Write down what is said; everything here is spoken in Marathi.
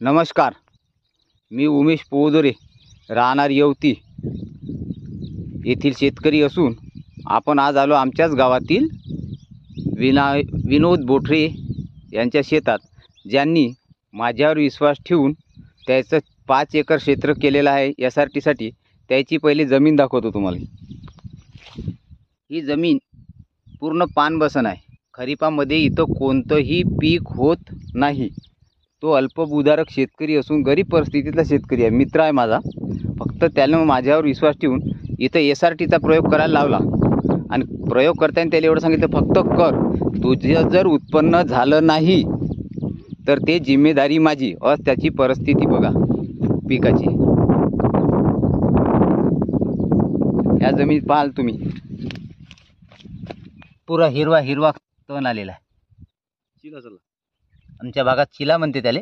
नमस्कार, मी उमेश पोवदरे, राहणार येवती येथील शेतकरी असून आपण आज आलो आमच्याच गावातील विनोद बोठरे यांच्या शेतात, ज्यांनी माझ्यावर विश्वास ठेवून त्याचं 5 एकर क्षेत्र केलेलं आहे SRTसाठी. त्याची पहिली जमीन दाखवतो तुम्हाला. ही जमीन पूर्ण पानबसन आहे. खरीपामध्ये इथं कोणतंही पीक होत नाही. तो अल्पभूधारक शेतकरी असून गरीब परिस्थितीतला शेतकरी आहे. मित्र आहे माझा. फक्त त्यानं माझ्यावर विश्वास ठेवून इथं SRTचा प्रयोग करायला लावला आणि प्रयोग करताना त्याला एवढं सांगितलं, फक्त कर, तुझं जर उत्पन्न झालं नाही तर ते जिम्मेदारी माझी. आज त्याची परिस्थिती बघा पिकाची. या जमीन पाहाल तुम्ही, पुरा हिरवा हिरवा तण आलेला आहे. आमच्या भागात चिला म्हणते त्याले.